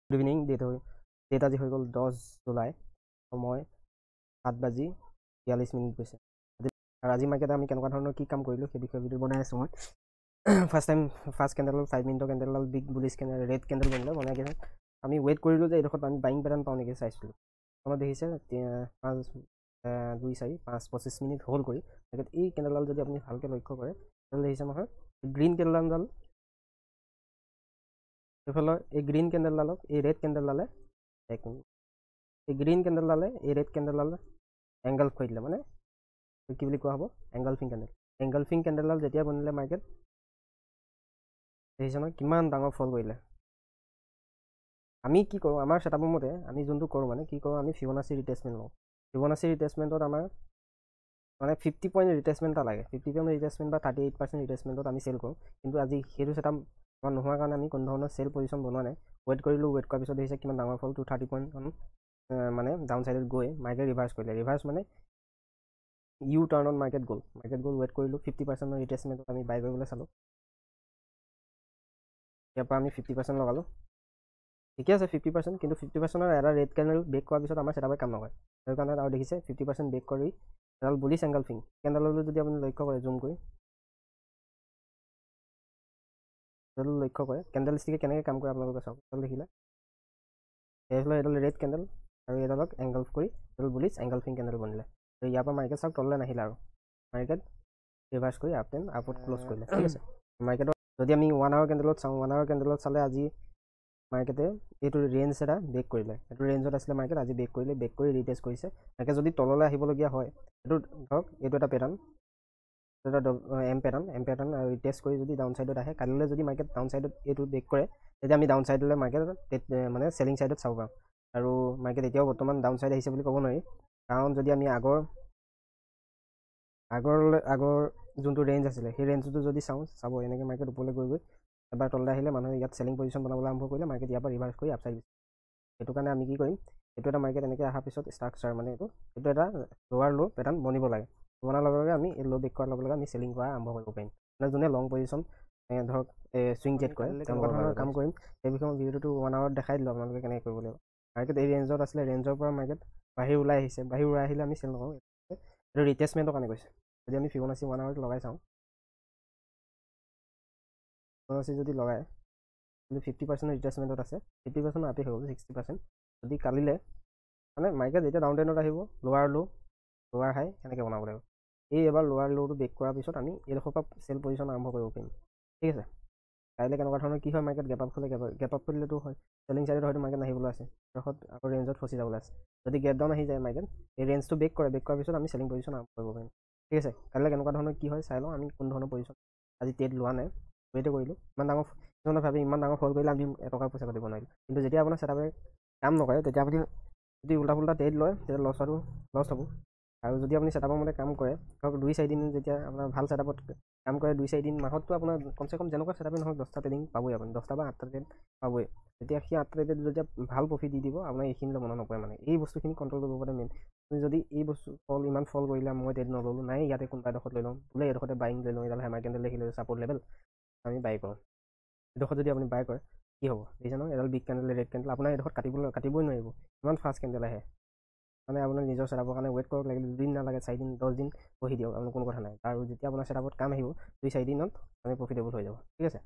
Good evening. Date আজি হৈ গ'ল 10 জুলাই, সময় 7:42 গৈছে। আৰু আজি মাৰ্কেটে আমি কেনেকুৱা ধৰণৰ কি কাম কৰিলোঁ সেই বিষয়ে ভিডিঅ' বনাই আছোঁ মই। ফাৰ্ষ্ট কেণ্ডেল 5 মিনিটৰ কেণ্ডেলডাল big bullish candle, red candle বনাই কিনে আমি ৱেইট কৰিলোঁ যে এইডোখৰত আমি বাইং পেটাৰ্ণ পাওঁ নেকি চাইছিলোঁ। মনত দেখিছে 5-2-4-5-25 মিনিট হ'ল কৰি এই কেণ্ডেলডাল যদি আপুনি ভালকৈ লক্ষ্য কৰে তেতিয়াহ'লে দেখিছে নহয় গ্ৰীণ কেণ্ডেলডাল, এইফালৰ এই গ্ৰীণ কেণ্ডেলডালক এই ৰেড কেণ্ডেলডালে এই গ্ৰীণ কেণ্ডেলডালে এই ৰেড কেণ্ডেলডালে এংগল কৰি দিলে, মানে কি বুলি কোৱা হ'ব এংগলফিং কেণ্ডেল। এংগলফিং কেণ্ডেলডাল যেতিয়া বনিলে মাৰ্কেট দেখিছে নহয় কিমান ডাঙৰ ফল কৰিলে। আমি কি কৰোঁ আমাৰ ছেটআপৰ মতে আমি যোনটো কৰোঁ মানে কি কৰোঁ আমি ফিবনাচি ৰিট্ৰেচমেণ্ট লওঁ। ফিবনাচি ৰিট্ৰেচমেণ্টত আমাৰ মানে 50 পইণ্ট ৰিট্ৰেচমেণ্ট এটা লাগে। 50 পইণ্ট ৰিট্ৰেচমেণ্ট বা 38% ৰিট্ৰেচমেণ্টত আমি চেল কৰোঁ। কিন্তু আজি সেইটো ছেটআপ আমাৰ নোহোৱাৰ কাৰণে আমি কোনো ধৰণৰ চেল পজিশ্যন বনোৱা নাই। ৱেইট কৰিলোঁ, ৱেইট কৰাৰ পিছত দেখিছে কিমান ডাঙৰ ফল 230 পইণ্ট মানে ডাউন ছাইডত গৈ মাৰ্কেট ৰিভাৰ্চ কৰিলে। ৰিভাৰ্চ মানে ইউ টাৰ্ণত মাৰ্কেট গ'ল। ৱেইট কৰিলোঁ 50% ৰিট্ৰেচমেণ্টত আমি বাই কৰিবলৈ চালোঁ। ইয়াৰ পৰা আমি 50% লগালোঁ, ঠিকে আছে 50%, কিন্তু 50%ৰ এটা ৰেড কেণ্ডেল ব্ৰেক কৰাৰ পিছত আমাৰ ছেটআপে কাম নকৰে। সেইকাৰণে আৰু দেখিছে 50% ব্ৰেক কৰি এডাল বুলিছ এংগলফিং কেণ্ডেললৈ যদি আপুনি লক্ষ্য কৰে জুম কৰি কেণ্ডেল ষ্টিকে কেনেকৈ কাম কৰে আপোনালোকে চাওক। এডাল দেখিলে এইফালে এডাল ৰেড কেণ্ডেল আৰু এডালক এংগলফ কৰি এডাল বুলিছ এংগলফিং কেণ্ডেল বনিলে। আৰু ইয়াৰ পৰা মাৰ্কেট চাওক তললৈ নাহিলে আৰু মাৰ্কেট ৰিভাৰ্চ কৰি আপত ক্ল'জ কৰিলে। ঠিক আছে, মাৰ্কেটত যদি আমি 1 আৱাৰ কেণ্ডেলত চাওঁ, 1 আৱাৰ কেণ্ডেলত চালে আজি মাৰ্কেটে এইটো ৰেঞ্জ এটা ব্ৰেক কৰিলে। এইটো ৰেঞ্জত আছিলে মাৰ্কেট, আজি ব্ৰেক কৰিলে, ব্ৰেক কৰি ৰিটেষ্ট কৰিছে। মাৰ্কেট যদি তললৈ আহিবলগীয়া হয় এইটো ধৰক এইটো এটা পেটাৰ্ণ, এটা এম পেটাৰ্ণ আৰু ৰিটেষ্ট কৰি যদি ডাউন ছাইডত আহে, কালিলৈ যদি মাৰ্কেট ডাউন ছাইডত এইটো ব্ৰেক কৰে তেতিয়া আমি ডাউন ছাইডলৈ মাৰ্কেট মানে চেলিং ছাইডত চাব পাৰোঁ। আৰু মাৰ্কেট এতিয়াও বৰ্তমান ডাউন ছাইড আহিছে বুলি ক'ব নোৱাৰি, কাৰণ যদি আমি আগৰ যোনটো ৰেঞ্জ আছিলে সেই ৰেঞ্জটো যদি চাব এনেকৈ মাৰ্কেট ওপৰলৈ গৈ এবাৰ তললৈ আহিলে মানুহে ইয়াত চেলিং পজিশ্যন বনাবলৈ আৰম্ভ কৰিলে, মাৰ্কেট ইয়াৰ পৰা ৰিভাৰ্চ কৰি আপচাইড দিছে। সেইটো কাৰণে আমি কি কৰিম, এইটো এটা মাৰ্কেট এনেকৈ অহাৰ পিছত ষ্ট্ৰাকচাৰ মানে এইটো এটা লোৱাৰ ল' পেটাৰ্ণ বনিব লাগে। বনাৰ লগে লগে আমি এই ল' ব্ৰেক কৰাৰ লগে লগে আমি চেলিং কৰা আৰম্ভ কৰিব পাৰিম। মানে যোনে লং পজিশ্যন ধৰক সুইং ট্ৰেড কৰে তেনেকুৱা ধৰণৰ কাম কৰিম। সেই বিষয়ে মই ভিডিঅ'টো 1 আৱাৰত দেখাই দিলোঁ আপোনালোকে কেনেকৈ কৰিব লাগিব। মাৰ্কেট এই ৰেঞ্জত আছিলে, ৰেঞ্জৰ পৰা মাৰ্কেট বাহিৰ ওলাই আহিছে, বাহিৰ ওলাই আহিলে আমি চেল নকৰোঁ। এইটো ৰিটেচমেণ্টৰ কাৰণে কৈছে। যদি আমি ফিবনাচি 1 আৱাৰত লগাই চাওঁ, ফিবনাচি যদি লগাই কিন্তু 50% ৰিট্ৰেচমেণ্টত আছে, 50% আপি হৈ গ'ল 60%। যদি কালিলৈ মানে মাৰ্কেট যেতিয়া ডাউন ট্ৰেণ্ডত আহিব লোৱাৰ ল' লোৱাৰ হাই সেনেকৈ বনাব লাগিব। এই এবাৰ লোৱাৰ ল'টো ব্ৰেক কৰাৰ পিছত আমি এইডোখৰ পৰা চেল পজিশ্যন আৰম্ভ কৰিব পাৰিম। ঠিক আছে, কাইলৈ কেনেকুৱা ধৰণৰ কি হয় মাৰ্কেট গেপ আপ কৰিলেতো হয় চেলিং ছাইডত হয়তো মাৰ্কেট নাহিবলৈ আছে, এডোখৰত আকৌ ৰেঞ্জত ফচি যাবলৈ আছে। যদি গেপ ডাউন আহি যায় মাৰ্কেট এই ৰেঞ্জটো ব্ৰেক কৰাৰ পিছত আমি চেলিং পজিশ্যন আৰম্ভ কৰিব পাৰিম। ঠিক আছে, কাইলৈ কেনেকুৱা ধৰণৰ কি হয় চাই লওঁ। আমি কোনো ধৰণৰ পজিশ্যন আজি ট্ৰেড লোৱা নাই, ৱেইটে কৰিলোঁ। ইমান ডাঙৰ কিছুমানে ভাবি ইমান ডাঙৰ ফল কৰিলে আমি এটকা পইচা পাতিব নোৱাৰিলোঁ, কিন্তু যেতিয়া আপোনাৰ ছেটআপে কাম নকৰে তেতিয়া আপুনি যদি উল্টা পুল্টা ট্ৰেড লয় তেতিয়া লছ হ'ব। আৰু যদি আপুনি ছেটআপৰ মতে কাম কৰে ধৰক 2-4 দিন যেতিয়া আপোনাৰ ভাল ছেটআপত কাম কৰে 2-4 দিন মাহততো আপোনাৰ কমচে কম যেনেকুৱা ছেটআপে নহওক 10টা ট্ৰেডিং পাবই, আপুনি 10টা বা 8টা ট্ৰেড পাবই। তেতিয়া সেই 8টা ট্ৰেডত যেতিয়া ভাল প্ৰফিট দি দিব আপোনাৰ এইখিনিলৈ মনত নপৰে। মানে এই বস্তুখিনি কণ্ট্ৰল কৰিব পাৰে মেইন। আপুনি যদি এই বস্তু ইমান ফল কৰিলে মই ট্ৰেড নল'লোঁ, নাই ইয়াতে কোনোবা এডোখৰত লৈ লওঁ, বোলে এইডোখৰতে বাইং লৈ লওঁ, এডাল হেমাৰ কেণ্ডেল দেখিলে ছাপৰ্ট লেভেল আমি বাই কৰোঁ। এইডোখৰত যদি আপুনি বাই কৰে কি হ'ব দেখিছে নহয়, এডাল বিগ কেণ্ডেল ৰেড কেণ্ডেল আপোনাৰ এইডোখৰত কাটিবই নোৱাৰিব, ইমান ফাষ্ট কেণ্ডেল আহে। মানে আপোনাৰ নিজৰ ছেটআপৰ কাৰণে ৱেইট কৰক, লাগিলে 2 দিন নালাগে 4 দিন 10 দিন বহি দিয়ক, আপোনাৰ কোনো কথা নাই। আৰু যেতিয়া আপোনাৰ ছেটআপত কাম আহিব 2-4 দিনত আপুনি প্ৰফিটেবল হৈ যাব। ঠিক আছে।